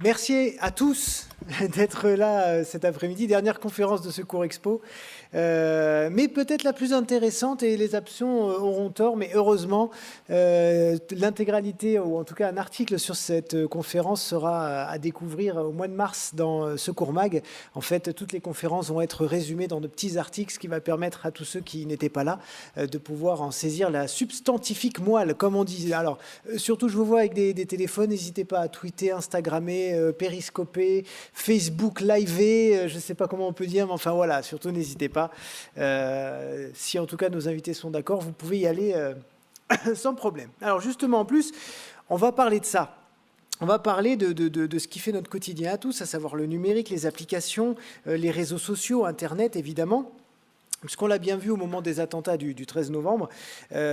Merci à tous d'être là cet après-midi, dernière conférence de Secours Expo, mais peut-être la plus intéressante, et les absents auront tort, mais heureusement, l'intégralité, ou en tout cas un article sur cette conférence sera à découvrir au mois de mars dans Secours Mag. En fait, toutes les conférences vont être résumées dans de petits articles, ce qui va permettre à tous ceux qui n'étaient pas là de pouvoir en saisir la substantifique moelle, comme on dit. Alors, surtout, je vous vois avec des téléphones, n'hésitez pas à tweeter, Instagrammer, périscoper, Facebook liver, je ne sais pas comment on peut dire, mais enfin voilà, surtout n'hésitez pas. Si en tout cas nos invités sont d'accord, vous pouvez y aller sans problème. Alors justement, en plus, on va parler de ça. On va parler de ce qui fait notre quotidien à tous, à savoir le numérique, les applications, les réseaux sociaux, Internet évidemment. Puisqu'on l'a bien vu au moment des attentats du 13 novembre,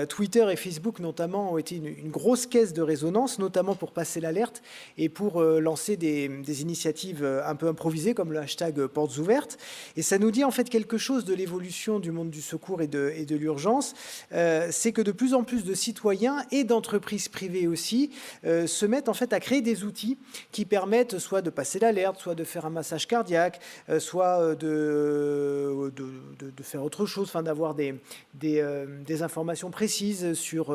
Twitter et Facebook notamment ont été une grosse caisse de résonance, notamment pour passer l'alerte et pour lancer des initiatives un peu improvisées comme le hashtag portes ouvertes. Et ça nous dit en fait quelque chose de l'évolution du monde du secours et de l'urgence. C'est que de plus en plus de citoyens et d'entreprises privées aussi se mettent en fait à créer des outils qui permettent soit de passer l'alerte, soit de faire un massage cardiaque, soit de faire autre chose, enfin, d'avoir des informations précises sur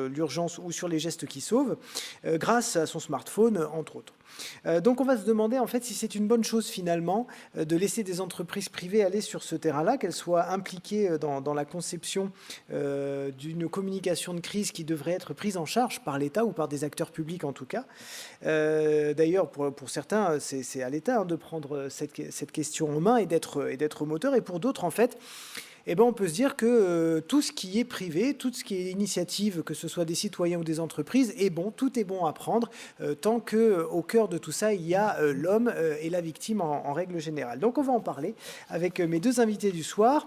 l'urgence ou sur les gestes qui sauvent, grâce à son smartphone, entre autres. Donc on va se demander en fait si c'est une bonne chose finalement de laisser des entreprises privées aller sur ce terrain-là, qu'elles soient impliquées dans la conception d'une communication de crise qui devrait être prise en charge par l'État ou par des acteurs publics en tout cas. D'ailleurs pour certains c'est à l'État de prendre cette question en main et d'être moteur, et pour d'autres en fait eh ben, on peut se dire que tout ce qui est privé, tout ce qui est initiative, que ce soit des citoyens ou des entreprises, est bon, tout est bon à prendre, tant qu'au cœur de tout ça, il y a l'homme et la victime en règle générale. Donc on va en parler avec mes deux invités du soir.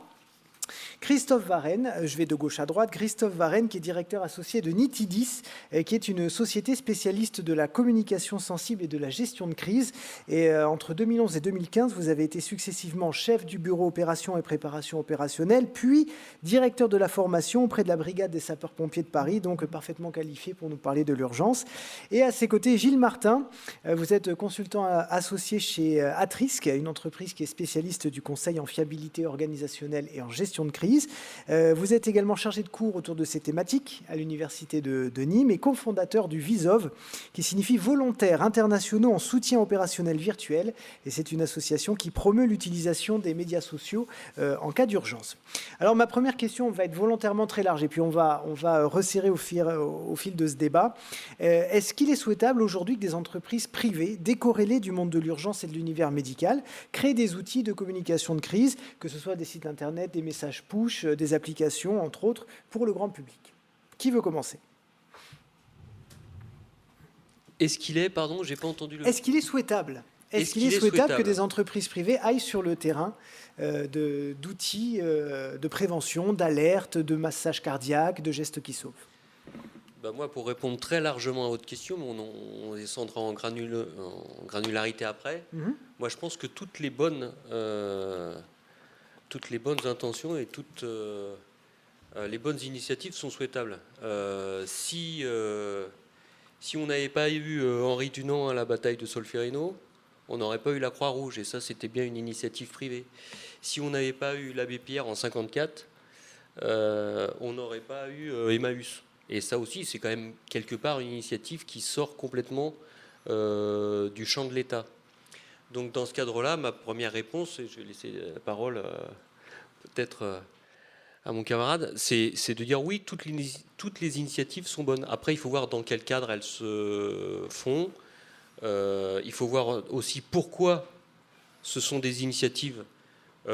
Christophe Varenne, je vais de gauche à droite, Christophe Varenne qui est directeur associé de Nitidis, qui est une société spécialiste de la communication sensible et de la gestion de crise. Et entre 2011 et 2015, vous avez été successivement chef du bureau opération et préparation opérationnelle, puis directeur de la formation auprès de la brigade des sapeurs-pompiers de Paris, donc parfaitement qualifié pour nous parler de l'urgence. Et à ses côtés, Gilles Martin, vous êtes consultant associé chez Atrisk, une entreprise qui est spécialiste du conseil en fiabilité organisationnelle et en gestion de crise. Vous êtes également chargé de cours autour de ces thématiques à l'université de Nîmes et cofondateur du VISOV, qui signifie Volontaires internationaux en soutien opérationnel virtuel. Et c'est une association qui promeut l'utilisation des médias sociaux en cas d'urgence. Alors ma première question va être volontairement très large et puis on va resserrer au fil de ce débat. Est-ce qu'il est souhaitable aujourd'hui que des entreprises privées, décorrélées du monde de l'urgence et de l'univers médical, créent des outils de communication de crise, que ce soit des sites internet, des messages push, des applications, entre autres, pour le grand public? Qui veut commencer? Est-ce qu'il est, pardon, j'ai pas entendu le... Est-ce qu'il est souhaitable? Est-ce qu'il est souhaitable que des entreprises privées aillent sur le terrain d'outils de prévention, d'alerte, de massage cardiaque, de gestes qui sauvent? Ben moi, pour répondre très largement à votre question, mais on descendra en granularité après. Moi, je pense que toutes les bonnes intentions et toutes les bonnes initiatives sont souhaitables. Si on n'avait pas eu Henri Dunant à la bataille de Solferino, on n'aurait pas eu la Croix-Rouge, et ça, c'était bien une initiative privée. Si on n'avait pas eu l'abbé Pierre en 1954, on n'aurait pas eu Emmaüs. Et ça aussi, c'est quand même quelque part une initiative qui sort complètement du champ de l'État. Donc dans ce cadre-là, ma première réponse, et je vais laisser la parole peut-être à mon camarade, c'est de dire oui, toutes les initiatives sont bonnes. Après, il faut voir dans quel cadre elles se font. Il faut voir aussi pourquoi ce sont des initiatives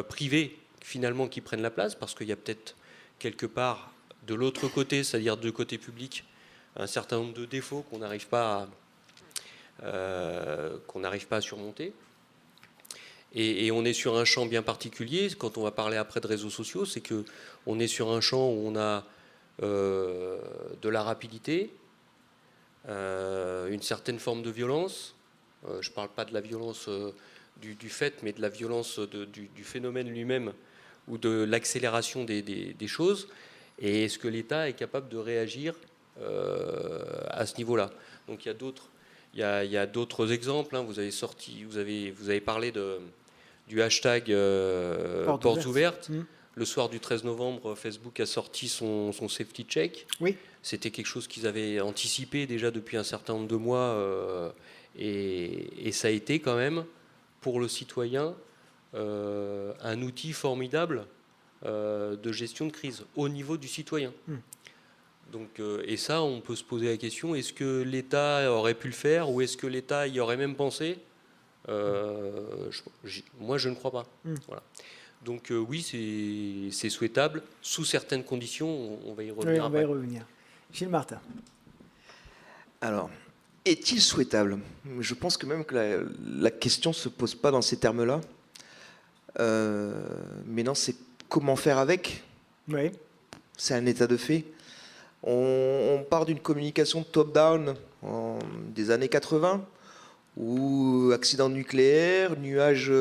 privées finalement qui prennent la place, parce qu'il y a peut-être quelque part de l'autre côté, c'est-à-dire du côté public, un certain nombre de défauts qu'on n'arrive pas à surmonter. Et on est sur un champ bien particulier. Quand on va parler après de réseaux sociaux, c'est qu'on est sur un champ où on a de la rapidité, une certaine forme de violence. Je ne parle pas de la violence du fait, mais de la violence du phénomène lui-même ou de l'accélération des choses. Et est-ce que l'État est capable de réagir à ce niveau-là? Donc il Il y a d'autres exemples. Vous avez parlé du hashtag portes ouvertes. Le soir du 13 novembre, Facebook a sorti son safety check. Oui. C'était quelque chose qu'ils avaient anticipé déjà depuis un certain nombre de mois. Et ça a été quand même, pour le citoyen, un outil formidable de gestion de crise au niveau du citoyen. Donc, et ça, on peut se poser la question, est-ce que l'État aurait pu le faire ou est-ce que l'État y aurait même pensé ? Moi, je ne crois pas. Voilà. Donc oui, c'est souhaitable. Sous certaines conditions, on va y revenir. Oui, on va y revenir. Gilles Martin. Alors, est-il souhaitable ? Je pense que même que la question ne se pose pas dans ces termes-là. Mais non, c'est comment faire avec. Oui. C'est un état de fait. On part d'une communication top-down des années 80, où accident nucléaire, nuages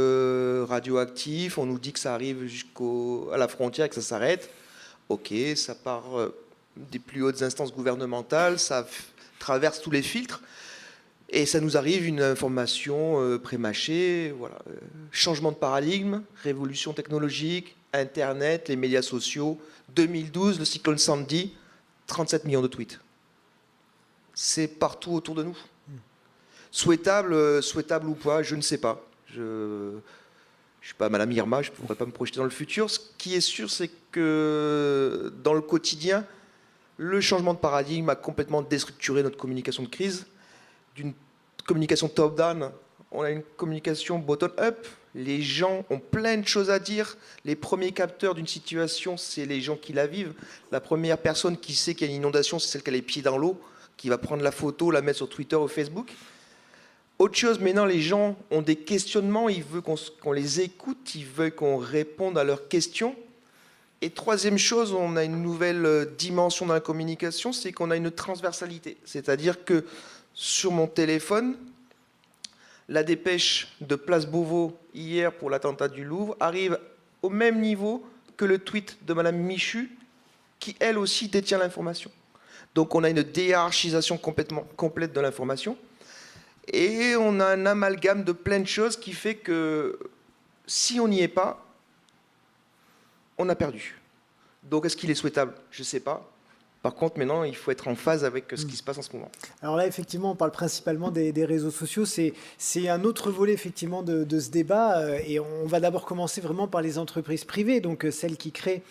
radioactifs, on nous dit que ça arrive jusqu'à la frontière, que ça s'arrête. Ok, ça part des plus hautes instances gouvernementales, ça traverse tous les filtres, et ça nous arrive une information prémâchée. Voilà. Changement de paradigme, révolution technologique, Internet, les médias sociaux. 2012, le cyclone Sandy, 37 millions de tweets. C'est partout autour de nous. Souhaitable ou pas, je ne sais pas. Je ne suis pas Madame Irma, je ne pourrais pas me projeter dans le futur. Ce qui est sûr, c'est que dans le quotidien, le changement de paradigme a complètement déstructuré notre communication de crise. D'une communication top-down, on a une communication bottom-up. Les gens ont plein de choses à dire. Les premiers capteurs d'une situation, c'est les gens qui la vivent. La première personne qui sait qu'il y a une inondation, c'est celle qui a les pieds dans l'eau, qui va prendre la photo, la mettre sur Twitter ou Facebook. Autre chose, maintenant, les gens ont des questionnements, ils veulent qu'on les écoute, ils veulent qu'on réponde à leurs questions. Et troisième chose, on a une nouvelle dimension dans la communication, c'est qu'on a une transversalité. C'est-à-dire que sur mon téléphone, la dépêche de Place Beauvau hier pour l'attentat du Louvre arrive au même niveau que le tweet de Madame Michu, qui elle aussi détient l'information. Donc on a une déhiérarchisation complète de l'information. Et on a un amalgame de plein de choses qui fait que si on n'y est pas, on a perdu. Donc est-ce qu'il est souhaitable ? Je ne sais pas. Par contre, maintenant, il faut être en phase avec ce qui se passe en ce moment. Alors là, effectivement, on parle principalement des réseaux sociaux. C'est un autre volet, effectivement, de ce débat. Et on va d'abord commencer vraiment par les entreprises privées, donc celles qui créent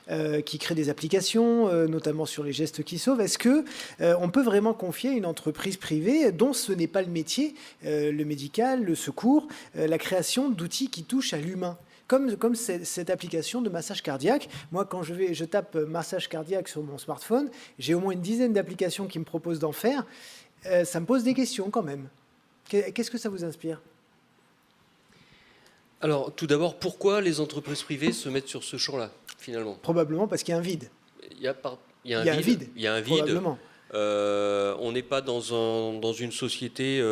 des applications, notamment sur les gestes qui sauvent. Est-ce que on peut vraiment confier à une entreprise privée dont ce n'est pas le métier, le médical, le secours, la création d'outils qui touchent à l'humain ? Comme cette application de massage cardiaque. Moi, quand je tape massage cardiaque sur mon smartphone, j'ai au moins une dizaine d'applications qui me proposent d'en faire. Ça me pose des questions quand même. Qu'est-ce que ça vous inspire ? Alors, tout d'abord, pourquoi les entreprises privées se mettent sur ce champ-là, finalement ? Probablement parce qu'il y a un vide. Il y a un vide. Il y a un vide. Probablement. On n'est pas dans une société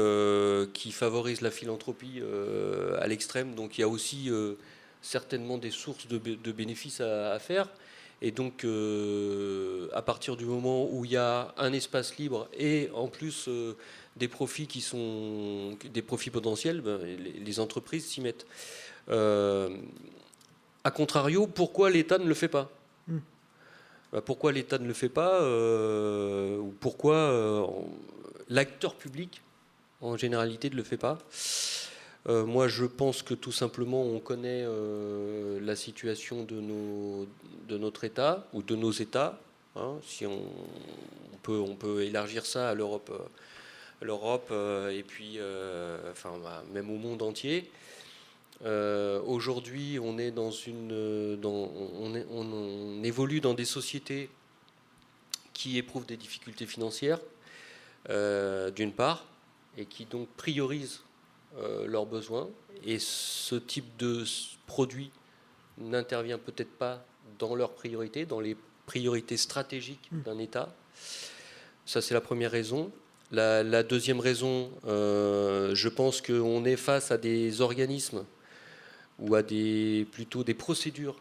qui favorise la philanthropie à l'extrême. Donc, il y a aussi certainement des sources de bénéfices à faire. Et donc, à partir du moment où il y a un espace libre et en plus des profits qui sont des profits potentiels, les entreprises s'y mettent. A contrario, pourquoi l'État ne le fait pas ? Pourquoi l'État ne le fait pas ou pourquoi l'acteur public en généralité ne le fait pas ? Moi, je pense que tout simplement, on connaît la situation de notre État ou de nos États. Si on peut élargir ça à l'Europe et puis même au monde entier. Aujourd'hui, on est on évolue dans des sociétés qui éprouvent des difficultés financières, d'une part, et qui donc priorisent leurs besoins. Et ce type de produit n'intervient peut-être pas dans leurs priorités, dans les priorités stratégiques d'un État. Ça, c'est la première raison. La deuxième raison, je pense qu'on est face à des organismes ou à plutôt des procédures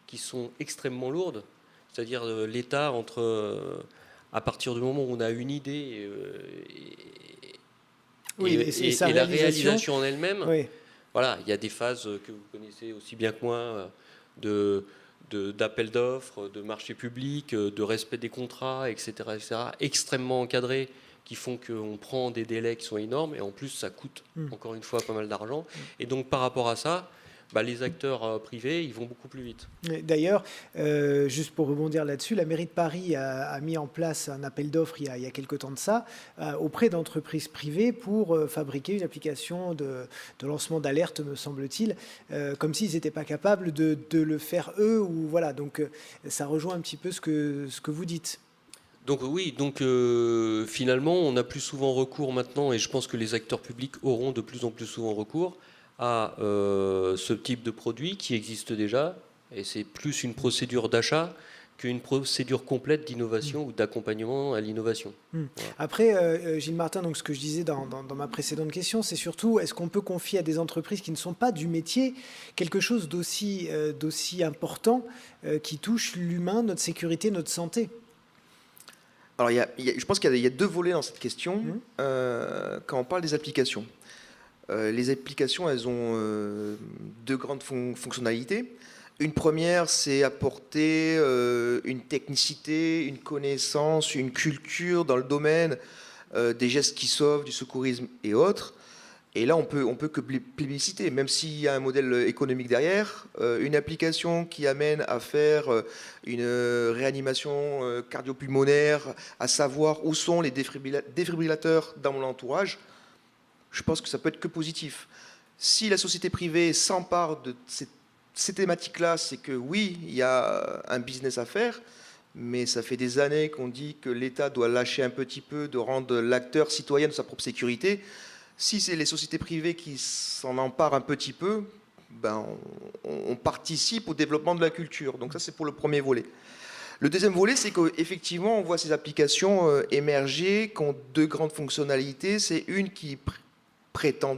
qui sont extrêmement lourdes. C'est-à-dire l'État, à partir du moment où on a une idée Oui, et sa la réalisation réalisation en elle-même, Oui. voilà, il y a des phases que vous connaissez aussi bien que moi, d'appel d'offres, de marché public, de respect des contrats, etc., extrêmement encadrés, qui font qu'on prend des délais qui sont énormes, et en plus ça coûte, encore une fois, pas mal d'argent. Et donc par rapport à ça, les acteurs privés, ils vont beaucoup plus vite. D'ailleurs, juste pour rebondir là-dessus, la mairie de Paris a mis en place un appel d'offres il y a quelque temps de ça, auprès d'entreprises privées pour fabriquer une application de lancement d'alerte, me semble-t-il, comme s'ils n'étaient pas capables de le faire eux. Ou, voilà, donc ça rejoint un petit peu ce que vous dites. Donc oui, finalement, on a plus souvent recours maintenant, et je pense que les acteurs publics auront de plus en plus souvent recours à ce type de produit qui existe déjà, et c'est plus une procédure d'achat qu'une procédure complète d'innovation ou d'accompagnement à l'innovation. Voilà. Après, Gilles Martin, donc ce que je disais dans ma précédente question, c'est surtout, est-ce qu'on peut confier à des entreprises qui ne sont pas du métier quelque chose d'aussi important qui touche l'humain, notre sécurité, notre santé? Alors, je pense qu'il y a deux volets dans cette question quand on parle des applications. Les applications, elles ont deux grandes fonctionnalités. Une première, c'est apporter une technicité, une connaissance, une culture dans le domaine des gestes qui sauvent, du secourisme et autres. Et là, on peut que plébisciter, même s'il y a un modèle économique derrière, une application qui amène à faire une réanimation cardio-pulmonaire, à savoir où sont les défibrillateurs dans mon entourage, je pense que ça peut être que positif. Si la société privée s'empare de ces thématiques-là, c'est que oui, il y a un business à faire, mais ça fait des années qu'on dit que l'État doit lâcher un petit peu, de rendre l'acteur citoyen de sa propre sécurité. Si c'est les sociétés privées qui s'en emparent un petit peu, on participe au développement de la culture. Donc ça, c'est pour le premier volet. Le deuxième volet, c'est qu'effectivement, on voit ces applications émerger qui ont deux grandes fonctionnalités. C'est une qui prétend,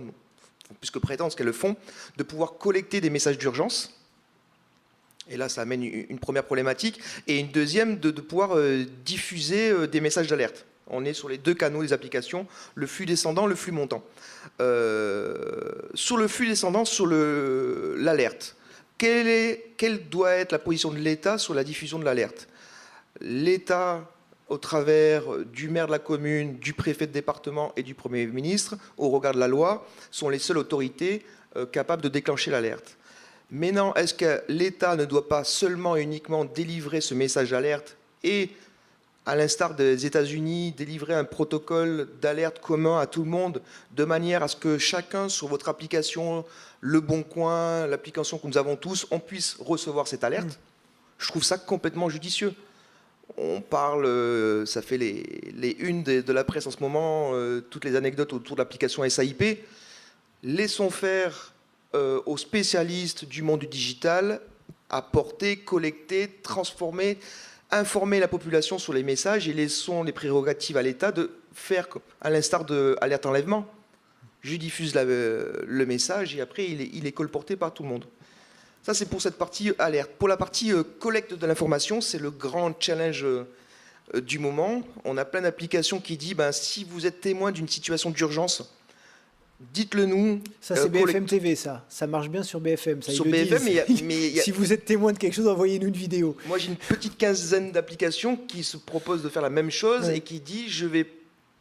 puisque prétendent ce qu'elles le font, de pouvoir collecter des messages d'urgence. Et là, ça amène une première problématique. Et une deuxième, de pouvoir diffuser des messages d'alerte. On est sur les deux canaux des applications, le flux descendant, le flux montant. Sur le flux descendant, sur l'alerte, quelle doit être la position de l'État sur la diffusion de l'alerte? L'État, au travers du maire de la commune, du préfet de département et du Premier ministre, au regard de la loi, sont les seules autorités capables de déclencher l'alerte. Mais non, est-ce que l'État ne doit pas seulement et uniquement délivrer ce message d'alerte et, à l'instar des États-Unis, délivrer un protocole d'alerte commun à tout le monde, de manière à ce que chacun, sur votre application, Le Bon Coin, l'application que nous avons tous, on puisse recevoir cette alerte? Je trouve ça complètement judicieux. On parle, ça fait les unes de la presse en ce moment, toutes les anecdotes autour de l'application SAIP. Laissons faire aux spécialistes du monde du digital apporter, collecter, transformer, informer la population sur les messages et laissons les prérogatives à l'État de faire, à l'instar de Alerte Enlèvement. Je diffuse le message et après il est colporté par tout le monde. Ça, c'est pour cette partie alerte. Pour la partie collecte de l'information, c'est le grand challenge du moment. On a plein d'applications qui disent si vous êtes témoin d'une situation d'urgence, dites-le nous. Ça, c'est BFM TV, ça. Ça marche bien sur BFM. Ça, sur BFM, mais si vous êtes témoin de quelque chose, envoyez-nous une vidéo. Moi, j'ai une petite quinzaine d'applications qui se proposent de faire la même chose et qui dit je vais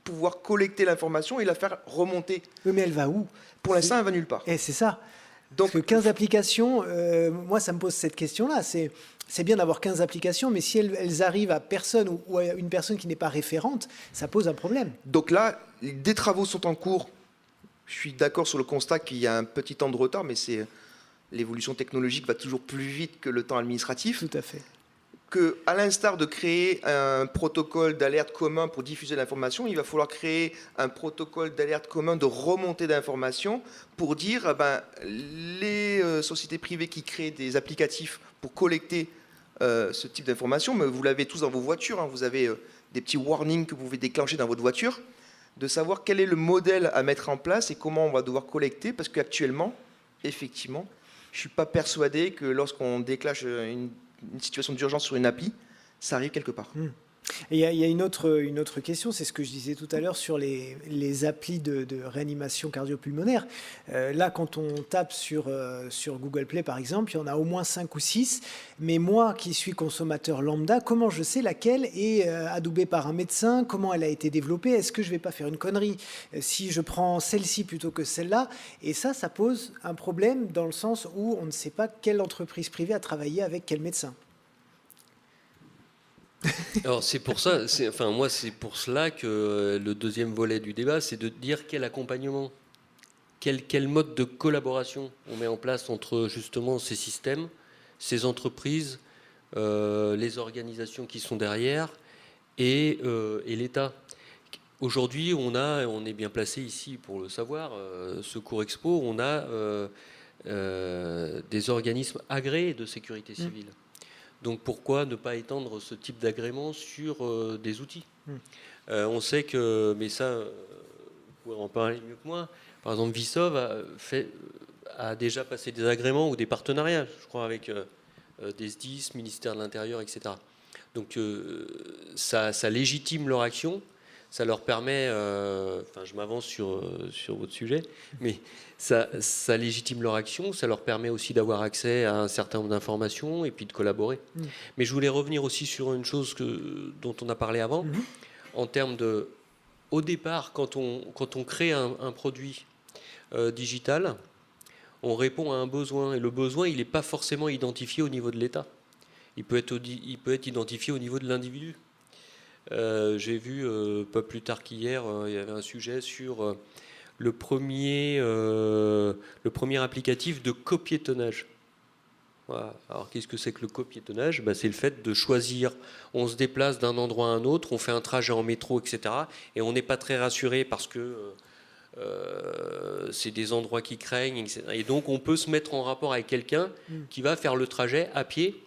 pouvoir collecter l'information et la faire remonter. Oui, mais elle va où? Pour l'instant, elle va nulle part. Et c'est ça. Donc, parce que 15 applications, moi, ça me pose cette question-là. C'est bien d'avoir 15 applications, mais si elles arrivent à personne ou à une personne qui n'est pas référente, ça pose un problème. Donc là, des travaux sont en cours. Je suis d'accord sur le constat qu'il y a un petit temps de retard, mais l'évolution technologique va toujours plus vite que le temps administratif. Tout à fait. À l'instar de créer un protocole d'alerte commun pour diffuser l'information, il va falloir créer un protocole d'alerte commun de remontée d'informations pour dire les sociétés privées qui créent des applicatifs pour collecter ce type d'informations, mais vous l'avez tous dans vos voitures, vous avez des petits warnings que vous pouvez déclencher dans votre voiture, de savoir quel est le modèle à mettre en place et comment on va devoir collecter, parce qu'actuellement, effectivement, je ne suis pas persuadé que lorsqu'on déclenche une situation d'urgence sur une appli, ça arrive quelque part. Et il y a une autre question, c'est ce que je disais tout à l'heure sur les applis de réanimation cardio-pulmonaire. Là, quand on tape sur Google Play, par exemple, il y en a au moins 5 ou 6. Mais moi, qui suis consommateur lambda, comment je sais laquelle est adoubée par un médecin? Comment elle a été développée? Est-ce que je ne vais pas faire une connerie si je prends celle-ci plutôt que celle-là? Et ça pose un problème dans le sens où on ne sait pas quelle entreprise privée a travaillé avec quel médecin. Alors c'est pour ça, moi c'est pour cela que le deuxième volet du débat, c'est de dire quel accompagnement, quel mode de collaboration on met en place entre justement ces systèmes, ces entreprises, les organisations qui sont derrière et l'État. Aujourd'hui, on est bien placé ici pour le savoir, Secours Expo, on a des organismes agréés de sécurité civile. Donc pourquoi ne pas étendre ce type d'agrément sur des outils? On sait que, mais ça, vous pourrez en parler mieux que moi, par exemple Vissov a déjà passé des agréments ou des partenariats, je crois, avec des SDIS, ministère de l'Intérieur, etc. Donc ça légitime leur action. Ça leur permet, je m'avance sur votre sujet, mais ça légitime leur action, ça leur permet aussi d'avoir accès à un certain nombre d'informations et puis de collaborer. Mais je voulais revenir aussi sur une chose dont on a parlé avant, en termes de, au départ, quand on crée un produit digital, on répond à un besoin, et le besoin, il n'est pas forcément identifié au niveau de l'État. Il peut être identifié au niveau de l'individu. J'ai vu, pas plus tard qu'hier, il y avait un sujet sur le premier applicatif de copiétonnage. Voilà. Alors qu'est-ce que c'est que le copiétonnage? C'est le fait de choisir, on se déplace d'un endroit à un autre, on fait un trajet en métro, etc. Et on n'est pas très rassuré parce que c'est des endroits qui craignent, etc. Et donc on peut se mettre en rapport avec quelqu'un qui va faire le trajet à pied,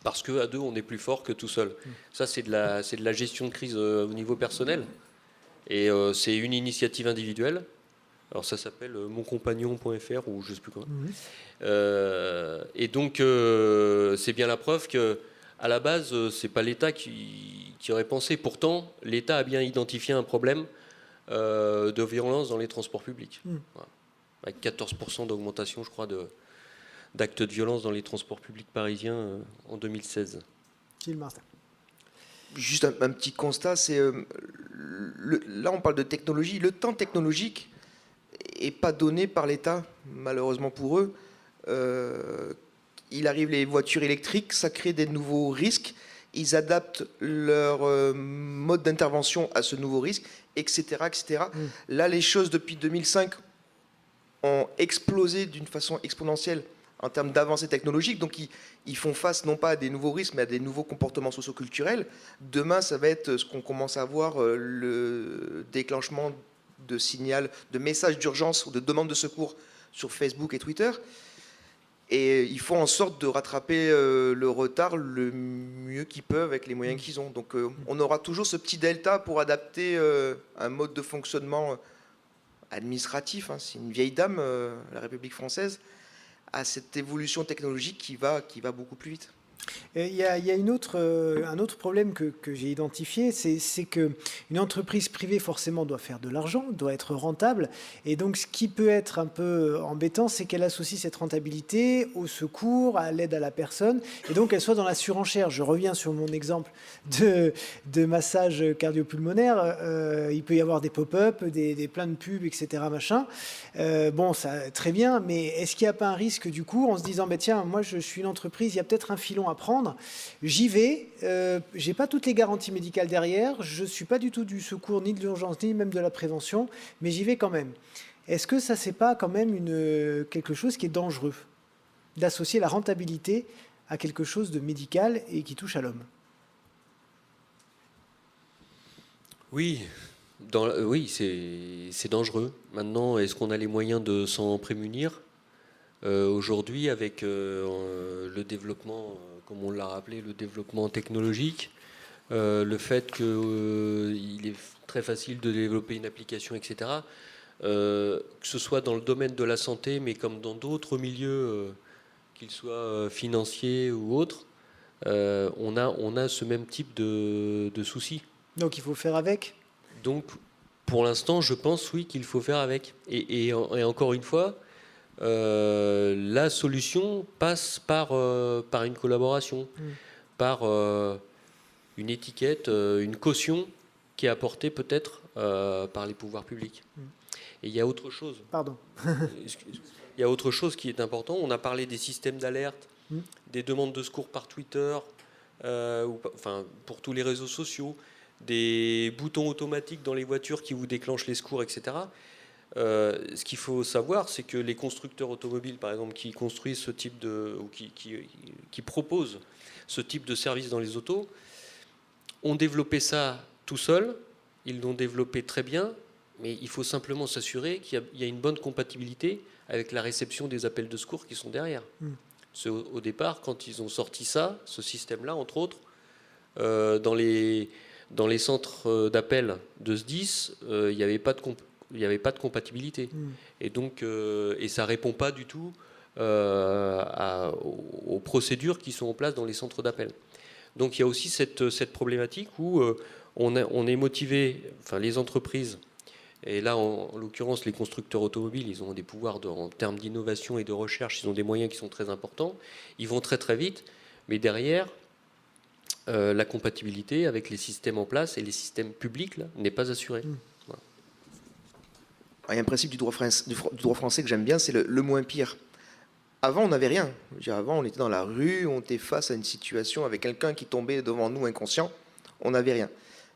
parce qu'à deux, on est plus fort que tout seul. Ça, c'est de la gestion de crise au niveau personnel. Et c'est une initiative individuelle. Alors ça s'appelle moncompagnon.fr ou je ne sais plus quoi. Et donc, c'est bien la preuve qu'à la base, ce n'est pas l'État qui aurait pensé. Pourtant, l'État a bien identifié un problème de violence dans les transports publics. Voilà. Avec 14% d'augmentation, je crois, d'actes de violence dans les transports publics parisiens en 2016. Gilles Martin. Juste un petit constat, c'est là on parle de technologie. Le temps technologique n'est pas donné par l'État, malheureusement pour eux. Il arrive les voitures électriques, ça crée des nouveaux risques. Ils adaptent leur mode d'intervention à ce nouveau risque, etc. etc. Là, les choses depuis 2005 ont explosé d'une façon exponentielle en termes d'avancées technologiques. Donc, ils font face non pas à des nouveaux risques, mais à des nouveaux comportements socioculturels. Demain, ça va être ce qu'on commence à voir, le déclenchement de signal, de messages d'urgence ou de demandes de secours sur Facebook et Twitter. Et ils font en sorte de rattraper le retard le mieux qu'ils peuvent avec les moyens qu'ils ont. Donc, on aura toujours ce petit delta pour adapter un mode de fonctionnement administratif. C'est une vieille dame, la République française, à cette évolution technologique qui va beaucoup plus vite. Il y a un autre problème que j'ai identifié, c'est qu'une entreprise privée forcément doit faire de l'argent, doit être rentable, et donc ce qui peut être un peu embêtant, c'est qu'elle associe cette rentabilité au secours, à l'aide à la personne, et donc elle soit dans la surenchère. Je reviens sur mon exemple de massage cardio-pulmonaire. Il peut y avoir des pop-up, plein de pubs, etc. Machin. Bon, ça, très bien, mais est-ce qu'il n'y a pas un risque du coup, en se disant, tiens, moi je suis une entreprise, il y a peut-être un filon à prendre, j'y vais, j'ai pas toutes les garanties médicales derrière, je suis pas du tout du secours, ni de l'urgence, ni même de la prévention, mais j'y vais quand même. Est-ce que ça, c'est pas quand même quelque chose qui est dangereux, d'associer la rentabilité à quelque chose de médical et qui touche à l'homme? Oui, oui, c'est dangereux. Maintenant, est-ce qu'on a les moyens de s'en prémunir? Aujourd'hui, avec le développement, comme on l'a rappelé, le développement technologique, le fait qu'il est très facile de développer une application, etc., que ce soit dans le domaine de la santé, mais comme dans d'autres milieux, qu'ils soient financiers ou autres, on a ce même type de soucis. Donc il faut faire avec. Donc, pour l'instant, je pense, oui, qu'il faut faire avec. Et encore une fois, la solution passe par une collaboration, par une étiquette, une caution qui est apportée peut-être par les pouvoirs publics. Et il y a autre chose. Pardon. Il y a autre chose qui est important. On a parlé des systèmes d'alerte, des demandes de secours par Twitter, enfin, pour tous les réseaux sociaux, des boutons automatiques dans les voitures qui vous déclenchent les secours, etc. Ce qu'il faut savoir, c'est que les constructeurs automobiles, par exemple, qui construisent ce type ou qui proposent ce type de service dans les autos, ont développé ça tout seuls. Ils l'ont développé très bien, mais il faut simplement s'assurer qu'il y a une bonne compatibilité avec la réception des appels de secours qui sont derrière. Au départ, quand ils ont sorti ça, ce système-là, entre autres, dans les centres d'appel de SDIS, il n'y avait pas de compatibilité. Et donc, ça ne répond pas du tout aux procédures qui sont en place dans les centres d'appel. Donc il y a aussi cette problématique où on est motivé, enfin les entreprises, et là en l'occurrence les constructeurs automobiles, ils ont des pouvoirs en termes d'innovation et de recherche, ils ont des moyens qui sont très importants, ils vont très très vite, mais derrière, la compatibilité avec les systèmes en place et les systèmes publics là, n'est pas assurée. Voilà. Il y a un principe du droit français que j'aime bien, c'est le moins pire. Avant, on n'avait rien. Avant, on était dans la rue, on était face à une situation avec quelqu'un qui tombait devant nous inconscient, on n'avait rien.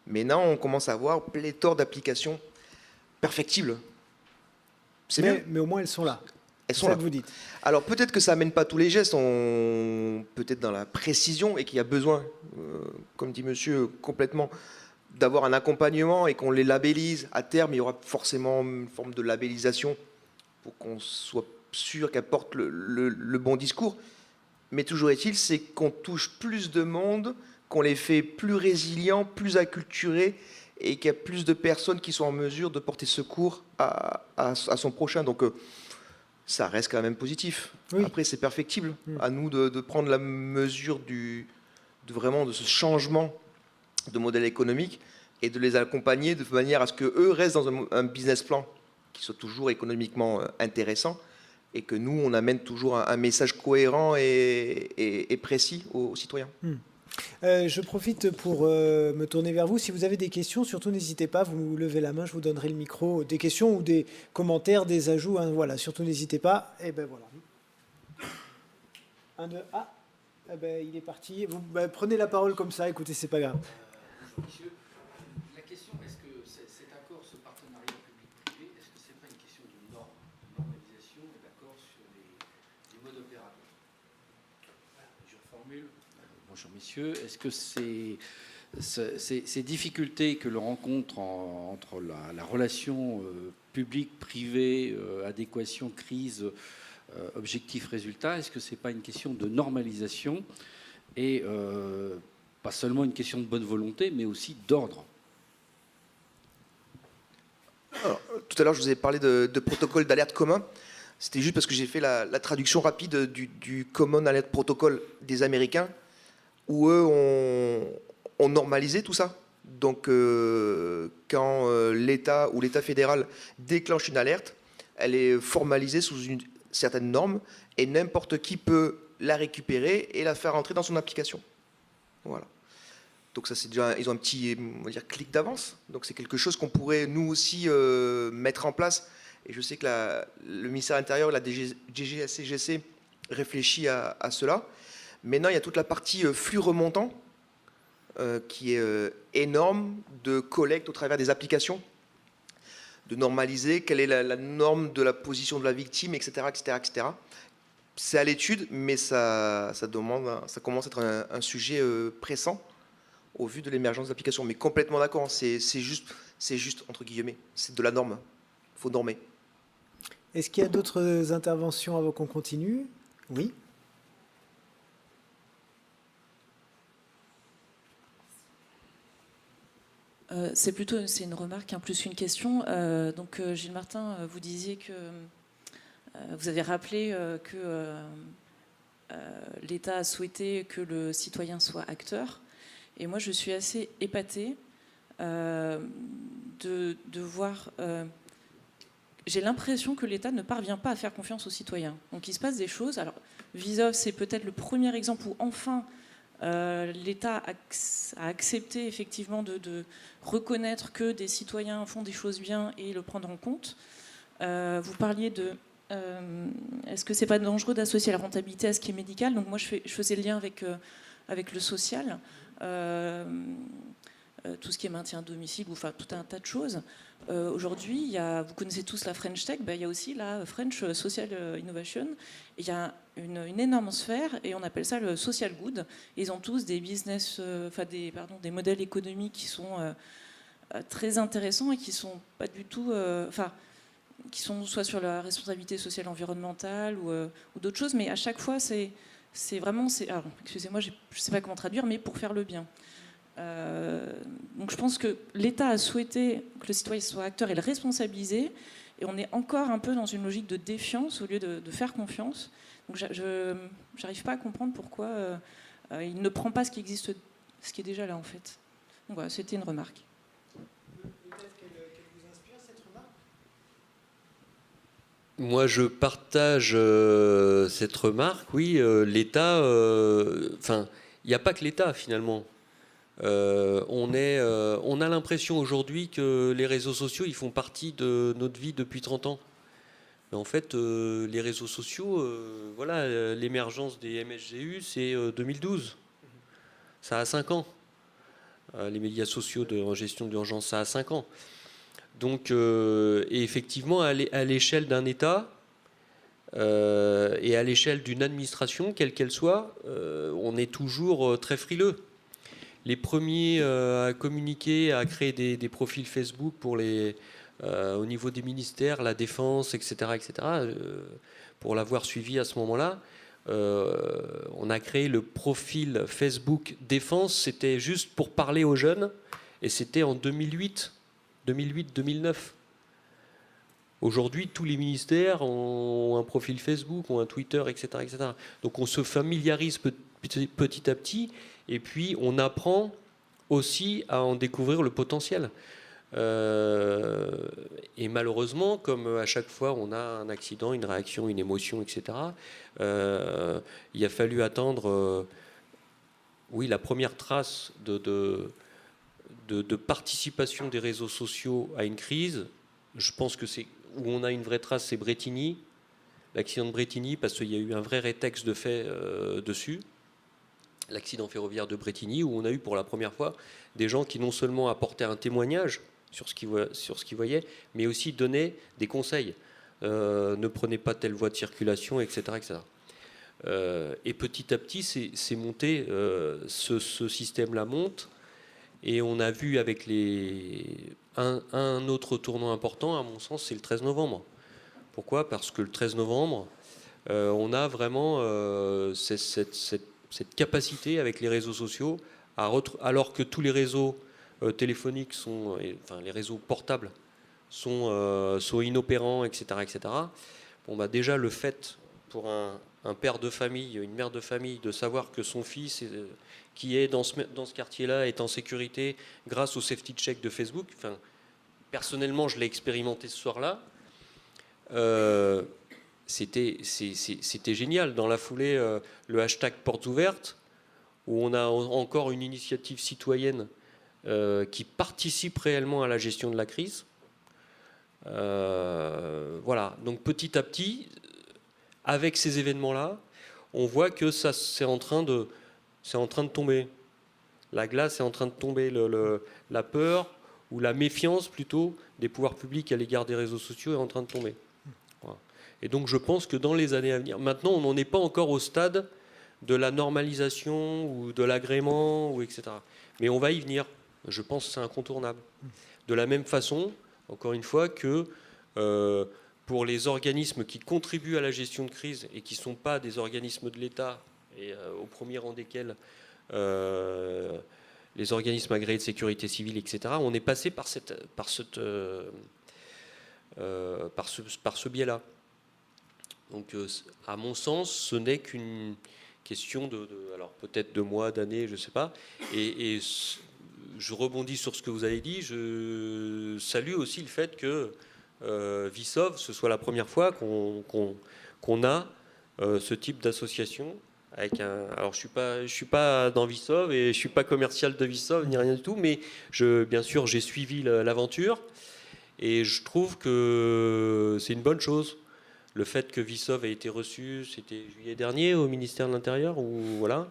Maintenant, on commence à avoir pléthore d'applications perfectibles. C'est bien. Mais au moins, elles sont là. Elles sont ça là. Que vous dites. Alors, peut-être que ça n'amène pas tous les gestes, peut-être dans la précision, et qu'il y a besoin, comme dit monsieur, complètement, d'avoir un accompagnement et qu'on les labellise. À terme, il y aura forcément une forme de labellisation pour qu'on soit sûr qu'elle porte le bon discours, mais toujours est-il, c'est qu'on touche plus de monde, qu'on les fait plus résilients, plus acculturés, et qu'il y a plus de personnes qui sont en mesure de porter secours à son prochain. Donc ça reste quand même positif. Oui. Après, c'est perfectible. À nous de prendre la mesure vraiment de ce changement de modèle économique et de les accompagner de manière à ce qu'eux restent dans un business plan qui soit toujours économiquement intéressant, et que nous, on amène toujours un message cohérent et précis aux citoyens. Je profite pour me tourner vers vous. Si vous avez des questions, surtout n'hésitez pas, vous levez la main, je vous donnerai le micro. Des questions ou des commentaires, des ajouts, hein, voilà, surtout n'hésitez pas. Et ben voilà. Eh ben, il est parti. Vous prenez la parole comme ça, écoutez, c'est pas grave. Monsieur, la question, est-ce que cet accord, ce partenariat public-privé, est-ce que c'est pas une question de normes, de normalisation et d'accord sur les modes opératoires? Je reformule. Bonjour messieurs, est-ce que ces difficultés que l'on rencontre entre la relation public-privé, adéquation, crise, objectif-résultat, est-ce que c'est pas une question de normalisation et pas seulement une question de bonne volonté, mais aussi d'ordre? Alors, tout à l'heure, je vous ai parlé de protocole d'alerte commun. C'était juste parce que j'ai fait la traduction rapide du Common Alert Protocol des Américains, où eux ont normalisé tout ça. Donc, quand l'État ou l'État fédéral déclenche une alerte, elle est formalisée sous une certaine norme, et n'importe qui peut la récupérer et la faire entrer dans son application. Voilà. Donc ça, c'est déjà, ils ont un petit, on va dire, clic d'avance. Donc c'est quelque chose qu'on pourrait nous aussi mettre en place. Et je sais que le ministère de l'Intérieur, la DGSCGC réfléchit à cela. Maintenant, il y a toute la partie flux remontant qui est énorme, de collecte au travers des applications, de normaliser quelle est la norme de la position de la victime, etc., etc., etc. C'est à l'étude, mais ça commence à être un sujet pressant au vu de l'émergence d'applications. Mais complètement d'accord, c'est juste, entre guillemets, c'est de la norme. Il faut normer. Est-ce qu'il y a d'autres interventions avant qu'on continue? Oui. C'est une remarque, plus une question. Donc Gilles Martin, vous disiez que vous avez rappelé que l'État a souhaité que le citoyen soit acteur. Et moi, je suis assez épatée de voir... j'ai l'impression que l'État ne parvient pas à faire confiance aux citoyens. Donc il se passe des choses. Alors, Visa, c'est peut-être le premier exemple où enfin l'État a accepté effectivement de reconnaître que des citoyens font des choses bien et le prendre en compte. Vous parliez de... est-ce que c'est pas dangereux d'associer la rentabilité à ce qui est médical? Donc moi, je faisais le lien avec le social. Tout ce qui est maintien à domicile, ou enfin tout un tas de choses. Aujourd'hui, vous connaissez tous la French Tech, il y a aussi la French Social Innovation. Il y a une énorme sphère et on appelle ça le social good. Ils ont tous des business, des modèles économiques qui sont très intéressants et qui sont pas du tout, qui sont soit sur la responsabilité sociale environnementale ou d'autres choses, mais à chaque fois c'est vraiment, alors, excusez-moi, je ne sais pas comment traduire, mais pour faire le bien. Donc je pense que l'État a souhaité que le citoyen soit acteur et le responsabiliser, et on est encore un peu dans une logique de défiance au lieu de faire confiance. Donc je n'arrive pas à comprendre pourquoi il ne prend pas ce qui existe, ce qui est déjà là en fait. Donc voilà, c'était une remarque. Peut-être qu'elle vous inspire cette remarque? Moi, je partage cette remarque. Oui, l'État... Enfin, il n'y a pas que l'État, finalement. On a l'impression aujourd'hui que les réseaux sociaux, ils font partie de notre vie depuis 30 ans. Mais en fait, les réseaux sociaux, voilà, l'émergence des MSGU, c'est 2012. Ça a 5 ans. Les médias sociaux en gestion d'urgence, ça a 5 ans. Donc, et effectivement, à l'échelle d'un État et à l'échelle d'une administration, quelle qu'elle soit, on est toujours très frileux. Les premiers à communiquer, à créer des profils Facebook pour au niveau des ministères, la défense, etc., pour l'avoir suivi à ce moment-là, on a créé le profil Facebook Défense. C'était juste pour parler aux jeunes, et c'était en 2008-2009. Aujourd'hui, tous les ministères ont un profil Facebook, ont un Twitter, etc. Donc on se familiarise petit à petit, et puis on apprend aussi à en découvrir le potentiel. Et malheureusement, comme à chaque fois on a un accident, une réaction, une émotion, etc., il a fallu attendre la première trace de participation des réseaux sociaux à une crise. Je pense que c'est où on a une vraie trace, c'est Brétigny, l'accident de Brétigny, parce qu'il y a eu un vrai rétexte de fait dessus. L'accident ferroviaire de Brétigny, où on a eu pour la première fois des gens qui non seulement apportaient un témoignage sur ce qu'ils voyaient, mais aussi donnaient des conseils. Ne prenez pas telle voie de circulation, etc. Et petit à petit, c'est monté, ce système-là monte, et on a vu avec un autre tournant important, à mon sens, c'est le 13 novembre. Pourquoi ? Parce que le 13 novembre, on a vraiment cette capacité avec les réseaux sociaux, alors que tous les réseaux téléphoniques les réseaux portables sont inopérants, etc. Bon, déjà, le fait pour un père de famille, une mère de famille, de savoir que son fils qui est dans ce quartier-là est en sécurité grâce au safety check de Facebook. Enfin, personnellement, je l'ai expérimenté ce soir-là. C'était génial. Dans la foulée, le hashtag portes ouvertes, où on a encore une initiative citoyenne qui participe réellement à la gestion de la crise. Voilà. Donc petit à petit, avec ces événements-là, on voit que c'est en train de tomber. La glace est en train de tomber. La peur ou la méfiance plutôt des pouvoirs publics à l'égard des réseaux sociaux est en train de tomber. Voilà. Et donc je pense que dans les années à venir, maintenant on n'en est pas encore au stade de la normalisation ou de l'agrément, etc. Mais on va y venir. Je pense que c'est incontournable. De la même façon, encore une fois, que pour les organismes qui contribuent à la gestion de crise et qui ne sont pas des organismes de l'État, et au premier rang desquels les organismes agréés de sécurité civile, etc., on est passé par ce biais-là. Donc, à mon sens, ce n'est qu'une question alors peut-être de mois, d'années, je ne sais pas. Et je rebondis sur ce que vous avez dit. Je salue aussi le fait que Vsov, ce soit la première fois qu'on a ce type d'association. Alors je suis pas dans Vsov et je suis pas commercial de Vsov ni rien du tout, mais bien sûr j'ai suivi l'aventure et je trouve que c'est une bonne chose. Le fait que Vsov ait été reçu, c'était juillet dernier au ministère de l'Intérieur, où voilà,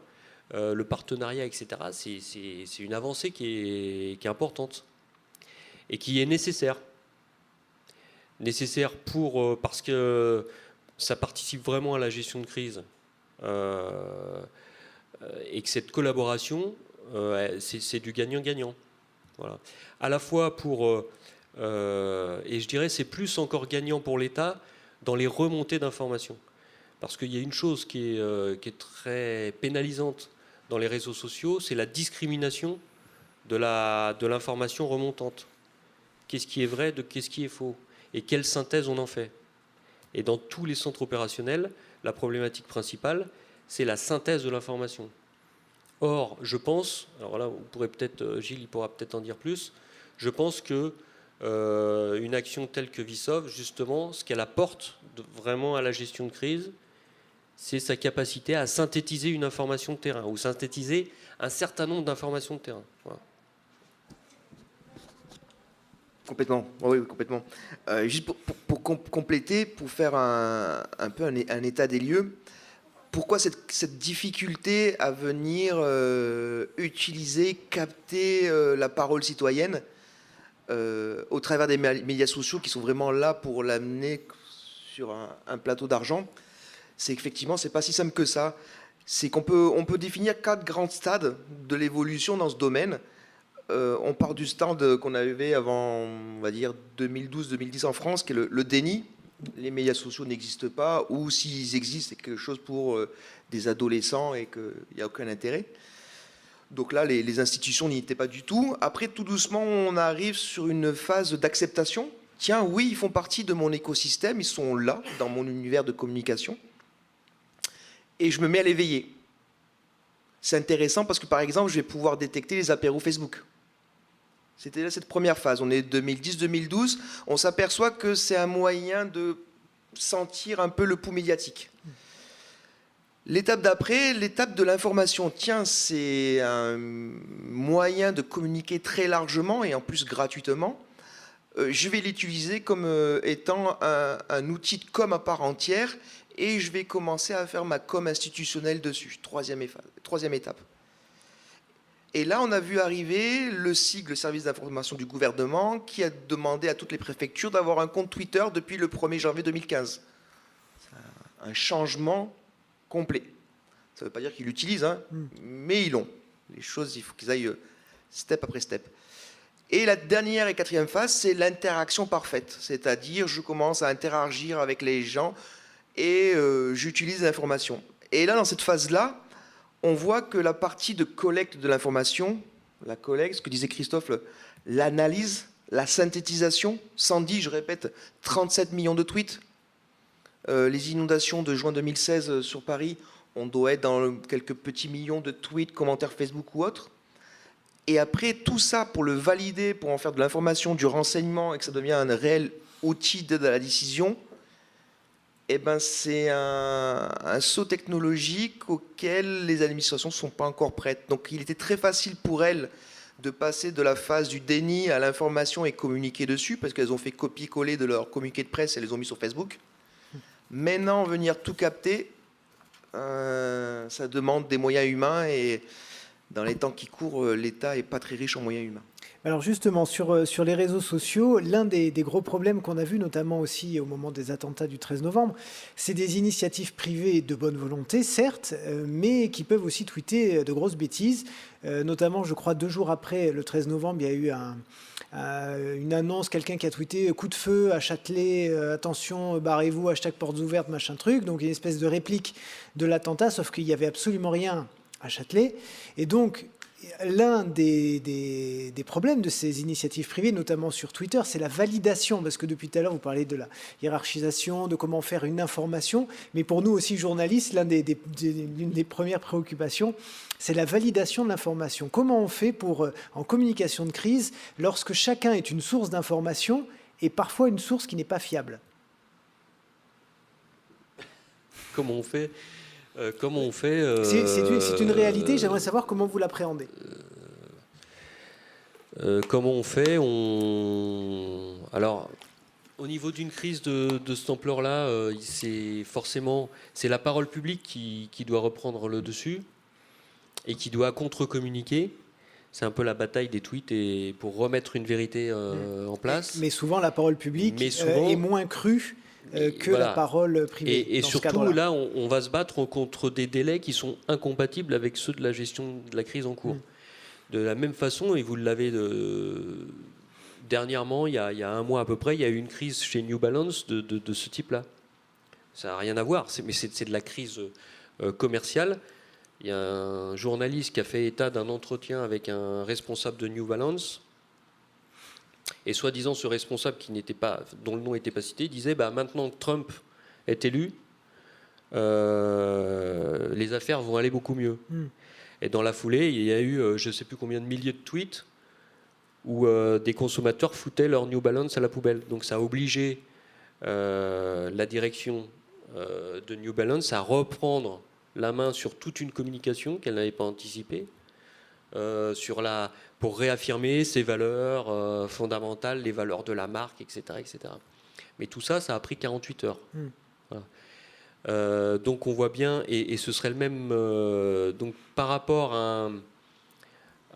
le partenariat, etc. C'est une avancée qui est importante et qui est nécessaire. Nécessaire parce que ça participe vraiment à la gestion de crise. Et que cette collaboration, c'est du gagnant-gagnant. Voilà. À la fois et je dirais c'est plus encore gagnant pour l'État dans les remontées d'informations. Parce qu'il y a une chose qui est très pénalisante dans les réseaux sociaux, c'est la discrimination de l'information remontante. Qu'est-ce qui est vrai, qu'est-ce qui est faux, et quelle synthèse on en fait. Et dans tous les centres opérationnels, la problématique principale, c'est la synthèse de l'information. Or, je pense, alors là, Gilles, il pourra peut-être en dire plus, je pense que une action telle que Vsov, justement, ce qu'elle apporte vraiment à la gestion de crise, c'est sa capacité à synthétiser une information de terrain, ou synthétiser un certain nombre d'informations de terrain. Voilà. Complètement, oui, complètement. Juste pour compléter, pour faire un peu un état des lieux, pourquoi cette difficulté à venir utiliser, capter la parole citoyenne au travers des médias sociaux qui sont vraiment là pour l'amener sur un plateau d'argent? C'est qu'effectivement, c'est pas si simple que ça. C'est qu'on peut définir 4 grands stades de l'évolution dans ce domaine. On part du stade qu'on avait avant, on va dire, 2012-2010 en France, qui est le déni. Les médias sociaux n'existent pas, ou s'ils existent, c'est quelque chose pour des adolescents et qu'il n'y a aucun intérêt. Donc là, les institutions n'y étaient pas du tout. Après, tout doucement, on arrive sur une phase d'acceptation. Tiens, oui, ils font partie de mon écosystème, ils sont là, dans mon univers de communication. Et je me mets à les veiller. C'est intéressant parce que, par exemple, je vais pouvoir détecter les apéros Facebook. C'était là cette première phase. On est 2010-2012. On s'aperçoit que c'est un moyen de sentir un peu le pouls médiatique. L'étape d'après, l'étape de l'information. Tiens, c'est un moyen de communiquer très largement et en plus gratuitement. Je vais l'utiliser comme étant un outil de com à part entière et je vais commencer à faire ma com institutionnelle dessus. Troisième étape. Et là, on a vu arriver le SIG, le service d'information du gouvernement, qui a demandé à toutes les préfectures d'avoir un compte Twitter depuis le 1er janvier 2015. C'est un changement complet. Ça ne veut pas dire qu'ils l'utilisent, hein, mais ils l'ont. Les choses, il faut qu'ils aillent step après step. Et la dernière et quatrième phase, c'est l'interaction parfaite. C'est-à-dire, je commence à interagir avec les gens et j'utilise l'information. Et là, dans cette phase-là, on voit que la partie de collecte de l'information, la collecte, ce que disait Christophe, l'analyse, la synthétisation, 110, je répète, 37 millions de tweets. Les inondations de juin 2016 sur Paris, on doit être dans quelques petits millions de tweets, commentaires Facebook ou autres. Et après, tout ça, pour le valider, pour en faire de l'information, du renseignement, et que ça devient un réel outil d'aide à la décision, eh ben, c'est un saut technologique auquel les administrations ne sont pas encore prêtes. Donc il était très facile pour elles de passer de la phase du déni à l'information et communiquer dessus, parce qu'elles ont fait copier-coller de leur communiqué de presse et les ont mis sur Facebook. Maintenant, venir tout capter, ça demande des moyens humains, et dans les temps qui courent, l'État n'est pas très riche en moyens humains. Alors justement, sur les réseaux sociaux, l'un des gros problèmes qu'on a vu, notamment aussi au moment des attentats du 13 novembre, c'est des initiatives privées de bonne volonté, certes, mais qui peuvent aussi tweeter de grosses bêtises. Notamment, je crois, 2 jours après le 13 novembre, il y a eu une annonce, quelqu'un qui a tweeté « coup de feu à Châtelet, attention, barrez-vous, hashtag portes ouvertes, machin truc ». Donc une espèce de réplique de l'attentat, sauf qu'il n'y avait absolument rien à Châtelet. Et donc, l'un des problèmes de ces initiatives privées, notamment sur Twitter, c'est la validation, parce que depuis tout à l'heure, vous parlez de la hiérarchisation, de comment faire une information, mais pour nous aussi, journalistes, l'une des premières préoccupations, c'est la validation de l'information. Comment on fait pour, en communication de crise, lorsque chacun est une source d'information et parfois une source qui n'est pas fiable? Comment on fait C'est une réalité, j'aimerais savoir comment vous l'appréhendez. Comment on fait Alors, au niveau d'une crise de cette ampleur-là, c'est la parole publique qui doit reprendre le dessus et qui doit contre-communiquer. C'est un peu la bataille des tweets et pour remettre une vérité en place. Mais souvent, la parole publique est moins crue que voilà. la parole privée. Et surtout, là, on va se battre contre des délais qui sont incompatibles avec ceux de la gestion de la crise en cours. De la même façon, et vous l'avez dernièrement, il y a un mois à peu près, il y a eu une crise chez New Balance de ce type-là. Ça n'a rien à voir, mais c'est de la crise commerciale. Il y a un journaliste qui a fait état d'un entretien avec un responsable de New Balance. Et soi-disant, ce responsable dont le nom n'était pas cité, disait maintenant que Trump est élu, les affaires vont aller beaucoup mieux. Et dans la foulée, il y a eu je ne sais plus combien de milliers de tweets où des consommateurs foutaient leur New Balance à la poubelle. Donc ça a obligé la direction de New Balance à reprendre la main sur toute une communication qu'elle n'avait pas anticipée. Pour réaffirmer ses valeurs fondamentales, les valeurs de la marque, etc., etc. Mais tout ça, ça a pris 48 heures. Voilà. Donc on voit bien, et ce serait le même... donc par rapport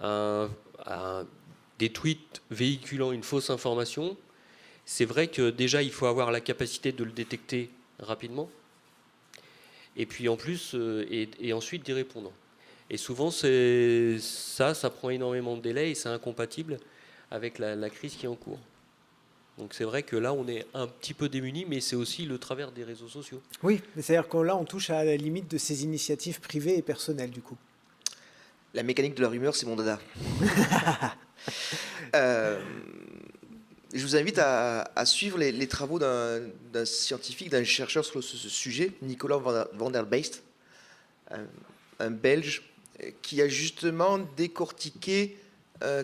à des tweets véhiculant une fausse information, c'est vrai que déjà, il faut avoir la capacité de le détecter rapidement, et puis en plus, et ensuite d'y répondre. Et souvent, ça prend énormément de délai et c'est incompatible avec la crise qui est en cours. Donc c'est vrai que là, on est un petit peu démunis, mais c'est aussi le travers des réseaux sociaux. Oui, c'est-à-dire que là, on touche à la limite de ces initiatives privées et personnelles, du coup. La mécanique de la rumeur, c'est mon dada. Je vous invite à suivre les travaux d'un scientifique, d'un chercheur sur ce sujet, Nicolas van der Beest, un Belge, qui a justement décortiqué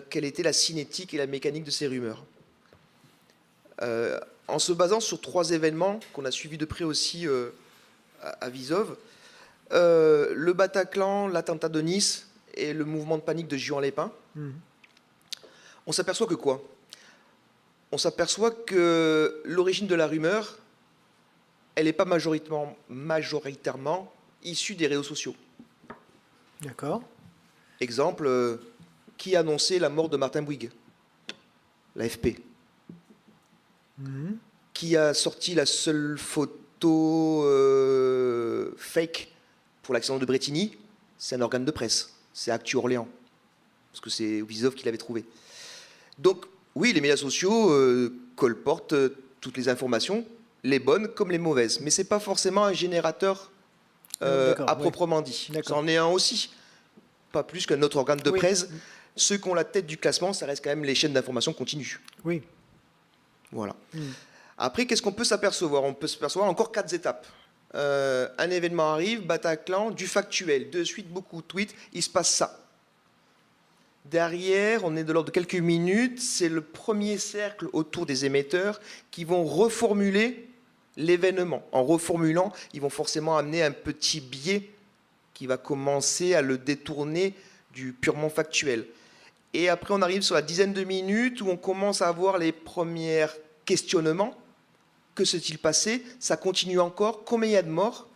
quelle était la cinétique et la mécanique de ces rumeurs. En se basant sur 3 événements qu'on a suivis de près aussi à Visov, le Bataclan, l'attentat de Nice et le mouvement de panique de Juan-les-Pins, on s'aperçoit que quoi? On s'aperçoit que l'origine de la rumeur, elle n'est pas majoritairement issue des réseaux sociaux. D'accord. Exemple, qui a annoncé la mort de Martin Bouygues? L'AFP. Qui a sorti la seule photo fake pour l'accident de Brétigny? C'est un organe de presse. C'est Actu Orléans. Parce que c'est Visov qui l'avait trouvé. Donc, oui, les médias sociaux colportent toutes les informations, les bonnes comme les mauvaises. Mais ce n'est pas forcément un générateur à proprement dit. C'en est un aussi. Pas plus qu'un autre organe de presse. Ceux qui ont la tête du classement, ça reste quand même les chaînes d'information continues. Oui. Voilà. Après, qu'est-ce qu'on peut s'apercevoir? On peut s'apercevoir encore 4 étapes. Un événement arrive, Bataclan, du factuel, de suite beaucoup de tweets, il se passe ça. Derrière, on est de l'ordre de quelques minutes, c'est le premier cercle autour des émetteurs qui vont reformuler l'événement. En reformulant, ils vont forcément amener un petit biais qui va commencer à le détourner du purement factuel. Et après, on arrive sur la dizaine de minutes où on commence à avoir les premiers questionnements. Que s'est-il passé? Ça continue encore? Combien il y a de morts?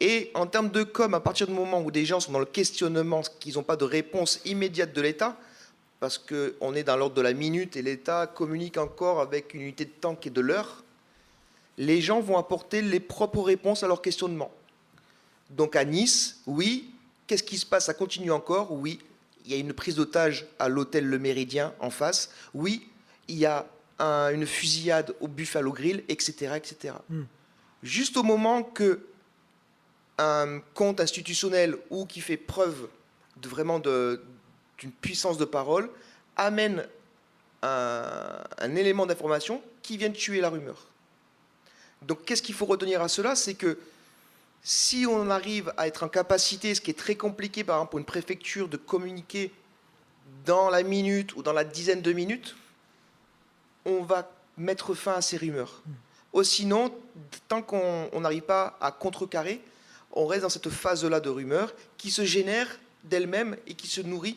Et en termes de com, à partir du moment où des gens sont dans le questionnement, qu'ils n'ont pas de réponse immédiate de l'État, parce qu'on est dans l'ordre de la minute et l'État communique encore avec une unité de temps qui est de l'heure, les gens vont apporter les propres réponses à leurs questionnements. Donc à Nice, oui. Qu'est-ce qui se passe? Ça continue encore? Oui. Il y a une prise d'otage à l'hôtel Le Méridien en face. Oui. Il y a une fusillade au Buffalo Grill, etc. etc. Juste au moment que un compte institutionnel ou qui fait preuve de vraiment d'une puissance de parole, amène un élément d'information qui vient tuer la rumeur. Donc qu'est-ce qu'il faut retenir à cela? C'est que si on arrive à être en capacité, ce qui est très compliqué par exemple pour une préfecture, de communiquer dans la minute ou dans la dizaine de minutes, on va mettre fin à ces rumeurs. Sinon, tant qu'on n'arrive pas à contrecarrer, on reste dans cette phase-là de rumeurs qui se génère d'elle-même et qui se nourrit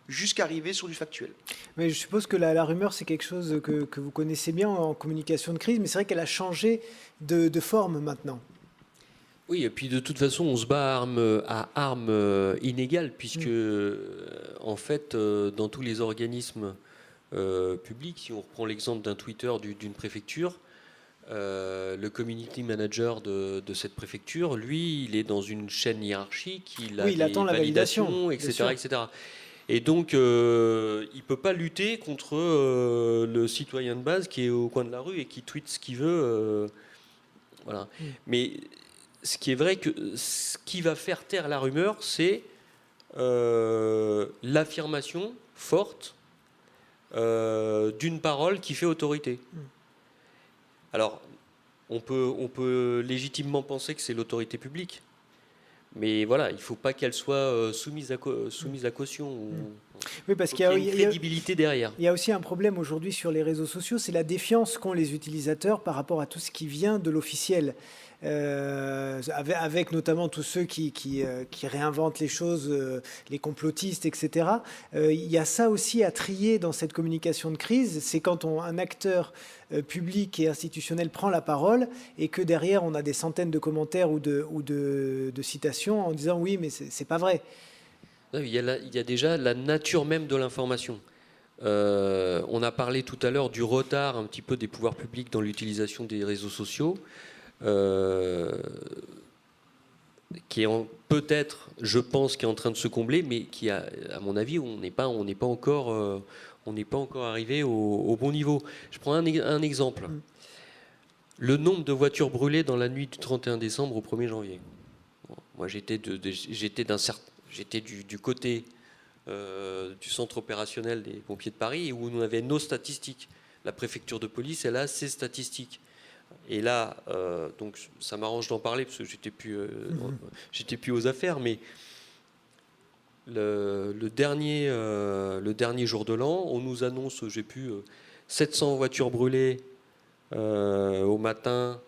jusqu'à arriver sur du factuel. Mais je suppose que la rumeur, c'est quelque chose que vous connaissez bien en communication de crise, mais c'est vrai qu'elle a changé de forme maintenant. Oui, et puis de toute façon, on se bat à armes inégales, puisque, en fait, dans tous les organismes publics, si on reprend l'exemple d'un Twitter d'une préfecture, le community manager de cette préfecture, lui, il est dans une chaîne hiérarchique, il a il attend la validation, etc., etc. Et donc, il ne peut pas lutter contre le citoyen de base qui est au coin de la rue et qui tweete ce qu'il veut. Voilà. Mais ce qui est vrai, que ce qui va faire taire la rumeur, c'est l'affirmation forte d'une parole qui fait autorité. Alors, on peut légitimement penser que c'est l'autorité publique, mais voilà, il ne faut pas qu'elle soit soumise à caution. Oui, parce Donc, qu'il y a une crédibilité derrière. Il y a aussi un problème aujourd'hui sur les réseaux sociaux, c'est la défiance qu'ont les utilisateurs par rapport à tout ce qui vient de l'officiel. Avec notamment tous ceux qui réinventent les choses, les complotistes, etc. Il y a ça aussi à trier dans cette communication de crise, c'est quand un acteur public et institutionnel prend la parole et que derrière on a des centaines de commentaires ou de citations en disant oui mais c'est pas vrai. Il y a déjà la nature même de l'information. On a parlé tout à l'heure du retard un petit peu des pouvoirs publics dans l'utilisation des réseaux sociaux. Qui est peut-être, je pense, qui est en train de se combler, mais qui, à mon avis, on n'est pas encore arrivé au bon niveau. Je prends un exemple. Le nombre de voitures brûlées dans la nuit du 31 décembre au 1er janvier. Bon, moi, j'étais du côté du centre opérationnel des pompiers de Paris, où on avait nos statistiques. La préfecture de police, elle a ses statistiques. Et là, donc ça m'arrange d'en parler parce que j'étais plus aux affaires, mais le dernier jour de l'an, on nous annonce, 700 voitures brûlées le matin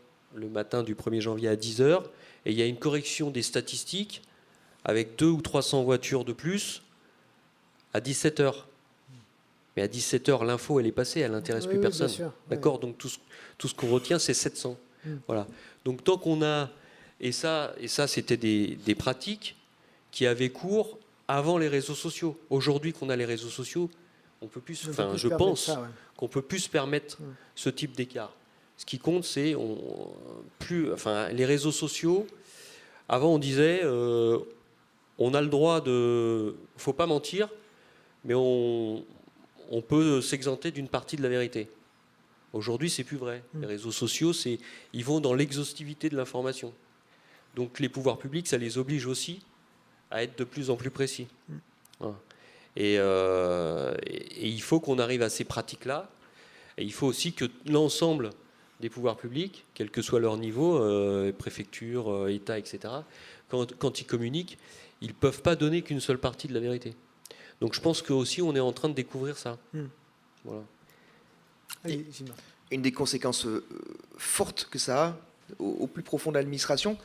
du 1er janvier à 10h, et il y a une correction des statistiques avec 200 ou 300 voitures de plus à 17h. Mais à 17h, l'info, elle est passée, elle n'intéresse plus personne. D'accord, donc tout ce qu'on retient, c'est 700. Voilà. Donc tant qu'on a... Et ça c'était des pratiques qui avaient cours avant les réseaux sociaux. Aujourd'hui qu'on a les réseaux sociaux, on peut plus... Enfin, je pense qu'on peut plus se permettre ce type d'écart. Ce qui compte, c'est... les réseaux sociaux, avant on disait, on a le droit de... Faut pas mentir, mais on peut s'exenter d'une partie de la vérité. Aujourd'hui, c'est plus vrai. Les réseaux sociaux, ils vont dans l'exhaustivité de l'information. Donc les pouvoirs publics, ça les oblige aussi à être de plus en plus précis. Voilà. Et il faut qu'on arrive à ces pratiques-là. Et il faut aussi que l'ensemble des pouvoirs publics, quel que soit leur niveau, préfecture, État, etc., quand ils communiquent, ils ne peuvent pas donner qu'une seule partie de la vérité. Donc je pense qu'aussi on est en train de découvrir ça. Voilà. Une des conséquences fortes que ça a au plus profond de l'administration,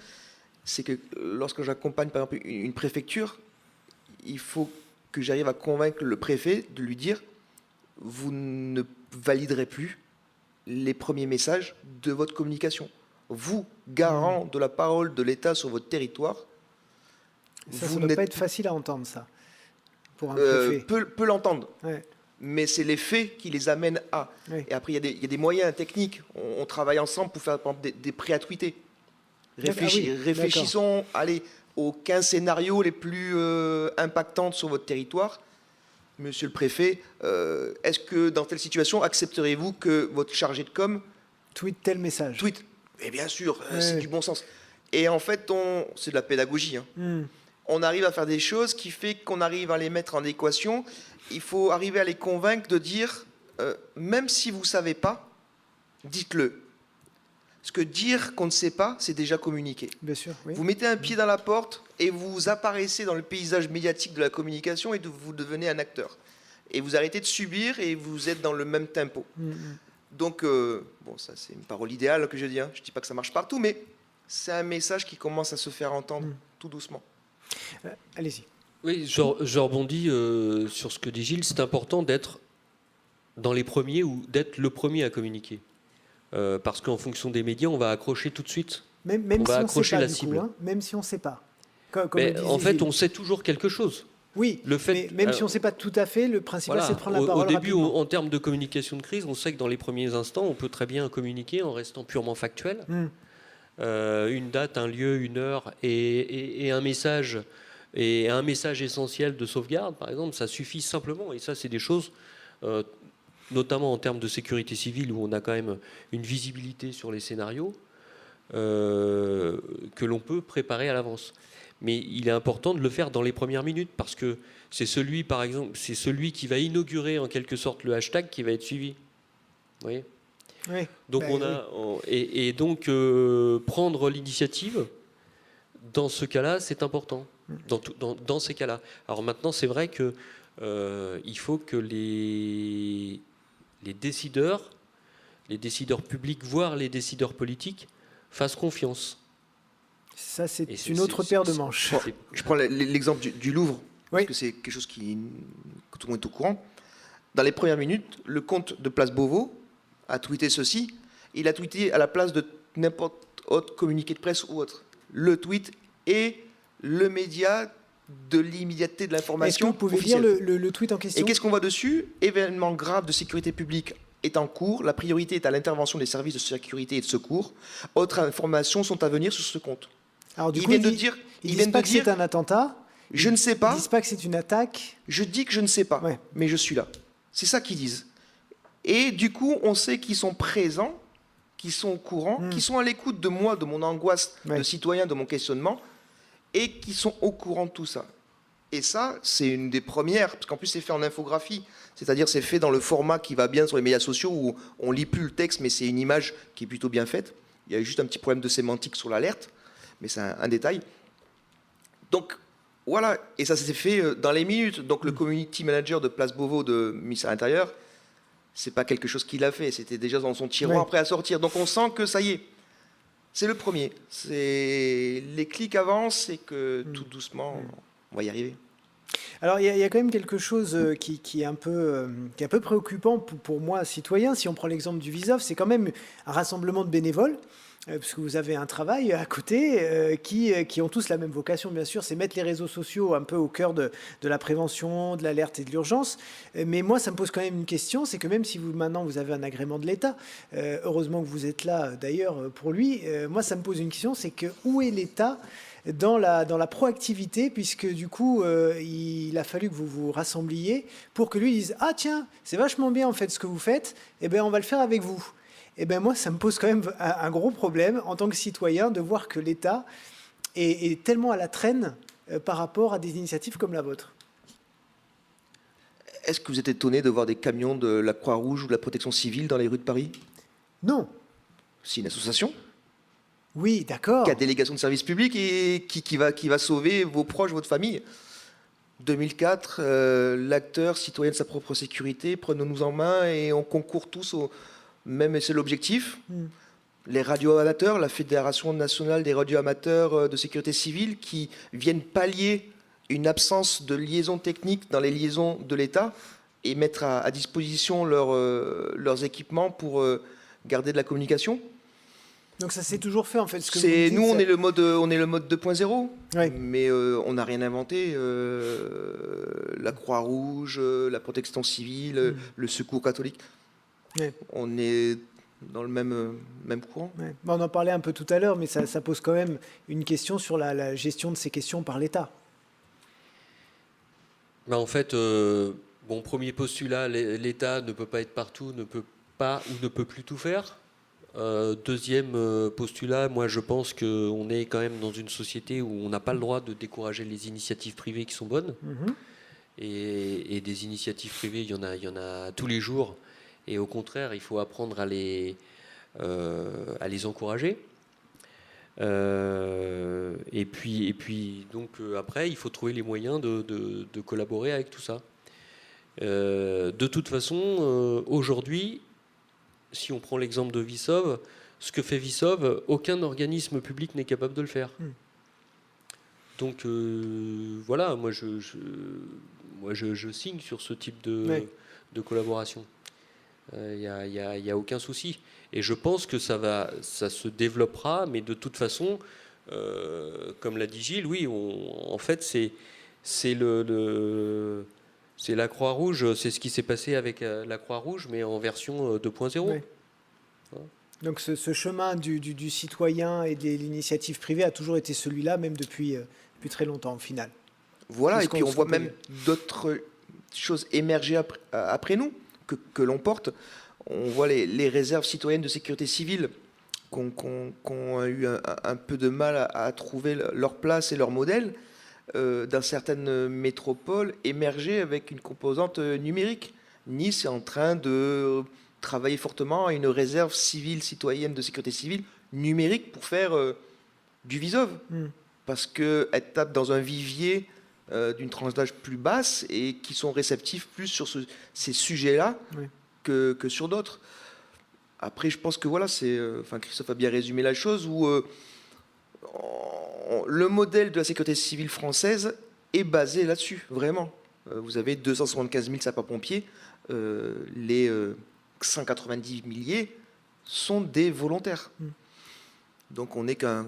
c'est que lorsque j'accompagne par exemple une préfecture, il faut que j'arrive à convaincre le préfet de lui dire vous ne validerez plus les premiers messages de votre communication. Vous, garant de la parole de l'État sur votre territoire, ça ne doit pas être facile à entendre, ça, pour un préfet. Peut l'entendre. Ouais. Mais c'est les faits qui les amènent à. Oui. Et après, il y a des moyens techniques. On travaille ensemble pour faire par exemple, des prêts à tweeter. Réfléchissons aux 15 scénarios les plus impactants sur votre territoire. Monsieur le préfet, est-ce que dans telle situation, accepterez-vous que votre chargé de com tweet tel message? Tweet. Et bien sûr, c'est du bon sens. Et en fait, c'est de la pédagogie. on arrive à faire des choses qui fait qu'on arrive à les mettre en équation. Il faut arriver à les convaincre de dire, même si vous ne savez pas, dites-le. Parce que dire qu'on ne sait pas, c'est déjà communiquer. Bien sûr, oui. Vous mettez un pied dans la porte et vous apparaissez dans le paysage médiatique de la communication et vous devenez un acteur. Et vous arrêtez de subir et vous êtes dans le même tempo. Donc, bon, ça c'est une parole idéale que je dis, hein. Je ne dis pas que ça marche partout, mais c'est un message qui commence à se faire entendre tout doucement. Allez-y. Oui, je rebondis sur ce que dit Gilles. C'est important d'être dans les premiers ou d'être le premier à communiquer. Parce qu'en fonction des médias, on va accrocher tout de suite. Même On va si on accrocher sait pas, la du cible. coup, hein, même si on ne sait pas. Comme Mais le disait en fait, Gilles. on sait toujours quelque chose. Oui, Le fait, mais même si on ne sait pas tout à fait, le principal, voilà, c'est de prendre la au parole début, rapidement. en termes de communication de crise, on sait que dans les premiers instants, on peut très bien communiquer en restant purement factuel. Une date, un lieu, une heure et un message essentiel de sauvegarde, par exemple, ça suffit simplement. Et ça, c'est des choses, notamment en termes de sécurité civile, où on a quand même une visibilité sur les scénarios que l'on peut préparer à l'avance. Mais il est important de le faire dans les premières minutes parce que c'est celui, par exemple, c'est celui qui va inaugurer en quelque sorte le hashtag qui va être suivi. Vous voyez ? Oui. Donc et donc prendre l'initiative dans ce cas-là, c'est important. Dans ces cas-là. Alors maintenant, c'est vrai que il faut que les décideurs publics, voire les décideurs politiques, fassent confiance. Ça, c'est Et une autre paire de manches. Je prends l'exemple du Louvre, Oui. parce que c'est quelque chose que tout le monde est au courant. Dans les premières minutes, le comte de Place Beauvau a tweeté ceci. Il a tweeté à la place de n'importe autre communiqué de presse ou autre. Le tweet est le média de l'immédiateté de Est-ce que l'information vous pouvez lire officielle. le tweet en question? Et qu'est-ce qu'on voit dessus? Événement grave de sécurité publique est en cours. La priorité est à l'intervention des services de sécurité et de secours. Autres informations sont à venir sur ce compte. Alors, du Ils coup, viennent de ils dire, ils disent pas que c'est un attentat. je ne sais pas. Ils disent pas que c'est une attaque. Je dis que je ne sais pas, Ouais. mais je suis là. C'est ça qu'ils disent. Et du coup, on sait qu'ils sont présents, qu'ils sont au courant, qu'ils sont à l'écoute de moi, de mon angoisse Ouais. de citoyen, de mon questionnement, et qui sont au courant de tout ça. Et ça, c'est une des premières, parce qu'en plus, c'est fait en infographie. C'est-à-dire, c'est fait dans le format qui va bien sur les médias sociaux, où on lit plus le texte, mais c'est une image qui est plutôt bien faite. Il y a juste un petit problème de sémantique sur l'alerte, mais c'est un détail. Donc, voilà, et ça s'est fait dans les minutes. Donc, le community manager de Place Beauvau de ministère de l'Intérieur, c'est pas quelque chose qu'il a fait, c'était déjà dans son tiroir Ouais. prêt à sortir. Donc, on sent que ça y est, c'est le premier. C'est les clics avancent et que tout doucement, on va y arriver. Alors, il y a quand même quelque chose qui est un peu préoccupant pour moi, citoyen. Si on prend l'exemple du Visup, c'est quand même un rassemblement de bénévoles, parce que vous avez un travail à côté qui ont tous la même vocation, bien sûr, c'est mettre les réseaux sociaux un peu au cœur de la prévention, de l'alerte et de l'urgence. Mais moi, ça me pose quand même une question, c'est que même si maintenant vous avez un agrément de l'État, heureusement que vous êtes là d'ailleurs pour lui, moi ça me pose une question, c'est que où est l'État dans la proactivité, puisque du coup, il a fallu que vous vous rassembliez pour que lui dise « Ah tiens, c'est vachement bien en fait ce que vous faites, eh bien on va le faire avec vous ». Eh bien moi, ça me pose quand même un gros problème en tant que citoyen de voir que l'État est tellement à la traîne par rapport à des initiatives comme la vôtre. Est-ce que vous êtes étonné de voir des camions de la Croix-Rouge ou de la Protection civile dans les rues de Paris? Non. C'est une association Oui, d'accord. qui a délégation de service public et qui va sauver vos proches, votre famille. 2004, l'acteur citoyen de sa propre sécurité, prenons-nous en main et on concourt tous au même, et c'est l'objectif. Les radioamateurs, la Fédération nationale des radioamateurs de sécurité civile, qui viennent pallier une absence de liaison technique dans les liaisons de l'État et mettre à disposition leurs équipements pour garder de la communication. Donc ça s'est toujours fait en fait. Ce que vous C'est dites, nous, on ça- est le mode 2.0, Ouais. mais on n'a rien inventé. La Croix-Rouge, la Protection civile, le Secours catholique, Ouais. on est dans le même courant. Ouais. Bon, on en parlait un peu tout à l'heure, mais ça pose quand même une question sur la gestion de ces questions par l'État. En fait, bon, premier postulat, l'État ne peut pas être partout, ne peut pas ou ne peut plus tout faire. Deuxième postulat, moi je pense qu'on est quand même dans une société où on n'a pas le droit de décourager les initiatives privées qui sont bonnes. Et des initiatives privées, il y en a tous les jours. Et au contraire, il faut apprendre à les encourager. Et puis donc après, il faut trouver les moyens de collaborer avec tout ça. De toute façon, aujourd'hui, si on prend l'exemple de Vissov, ce que fait Vissov, aucun organisme public n'est capable de le faire. Donc voilà, moi je signe sur ce type de collaboration. Il n'y a aucun souci. Et je pense que ça se développera, mais de toute façon, comme l'a dit Gilles, oui, en fait, c'est la Croix-Rouge, c'est ce qui s'est passé avec la Croix-Rouge, mais en version 2.0. Ouais. Donc ce chemin du citoyen et de l'initiative privée a toujours été celui-là, même depuis très longtemps au final. Voilà, et puis on voit même d'autres choses émerger après nous, que l'on porte. On voit les réserves citoyennes de sécurité civile qui ont eu un peu de mal à trouver leur place et leur modèle dans certaines métropoles émerger avec une composante numérique. Nice est en train de travailler fortement à une réserve civile citoyenne de sécurité civile numérique pour faire du Vissov. Parce qu'elle tape dans un vivier d'une tranche d'âge plus basse et qui sont réceptifs plus sur ces sujets-là que sur d'autres. Après, je pense que voilà, Christophe a bien résumé la chose, où le modèle de la sécurité civile française est basé là-dessus, vraiment. Vous avez 275 000 sapeurs-pompiers, les 190 milliers sont des volontaires. Donc on n'est qu'un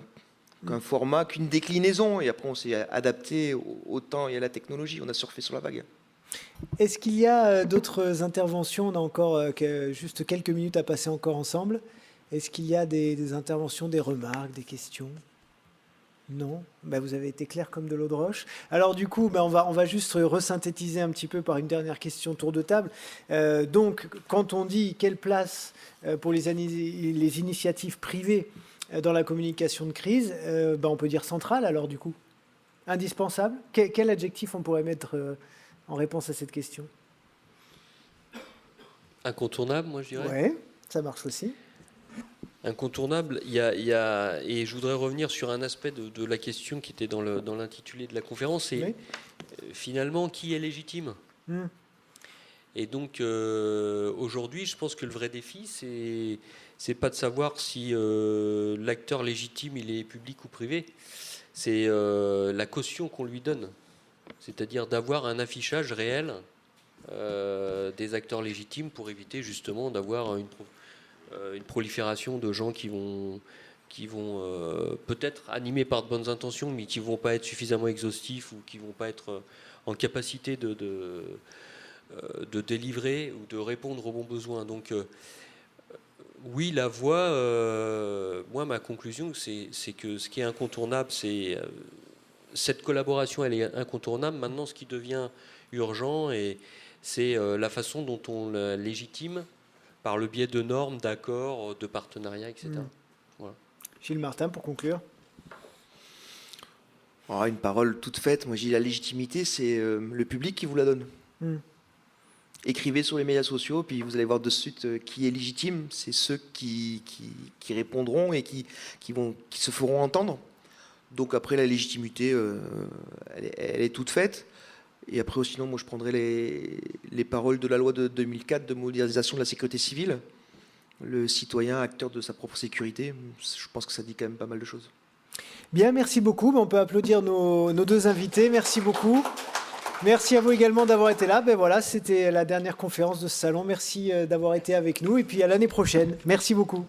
format, qu'une déclinaison, et après on s'est adapté au temps et à la technologie, on a surfé sur la vague. Est-ce qu'il y a d'autres interventions? On a encore juste quelques minutes à passer encore ensemble. Est-ce qu'il y a des interventions, des remarques, des questions? Non, vous avez été clair comme de l'eau de roche. Alors du coup, on va juste resynthétiser un petit peu par une dernière question tour de table. Donc, quand on dit quelle place pour les initiatives privées dans la communication de crise, on peut dire centrale alors du coup. Indispensable. Quel adjectif on pourrait mettre en réponse à cette question? Incontournable, moi je dirais. Ouais, ça marche aussi. Incontournable, et je voudrais revenir sur un aspect de la question qui était dans l'intitulé de la conférence, c'est finalement qui est légitime. Et donc aujourd'hui, je pense que le vrai défi, c'est pas de savoir si l'acteur légitime il est public ou privé, c'est la caution qu'on lui donne, c'est-à-dire d'avoir un affichage réel des acteurs légitimes pour éviter justement d'avoir une prolifération de gens qui vont peut-être animés par de bonnes intentions, mais qui vont pas être suffisamment exhaustifs ou qui vont pas être en capacité de délivrer ou de répondre aux bons besoins. Donc oui, la voie, moi ma conclusion c'est que ce qui est incontournable, c'est cette collaboration, elle est incontournable. Maintenant, ce qui devient urgent, et c'est la façon dont on la légitime par le biais de normes, d'accords, de partenariats, etc. Voilà. Gilles Martin, pour conclure. Une parole toute faite. Moi, je dis la légitimité, c'est le public qui vous la donne. Écrivez sur les médias sociaux, puis vous allez voir de suite qui est légitime. C'est ceux qui répondront et qui se feront entendre. Donc après, la légitimité, elle est toute faite. Et après, sinon, moi, je prendrais les paroles de la loi de 2004 de modernisation de la sécurité civile. Le citoyen, acteur de sa propre sécurité. Je pense que ça dit quand même pas mal de choses. Bien, merci beaucoup. On peut applaudir nos deux invités. Merci beaucoup. Merci à vous également d'avoir été là. Voilà, c'était la dernière conférence de ce salon. Merci d'avoir été avec nous. Et puis à l'année prochaine. Merci beaucoup.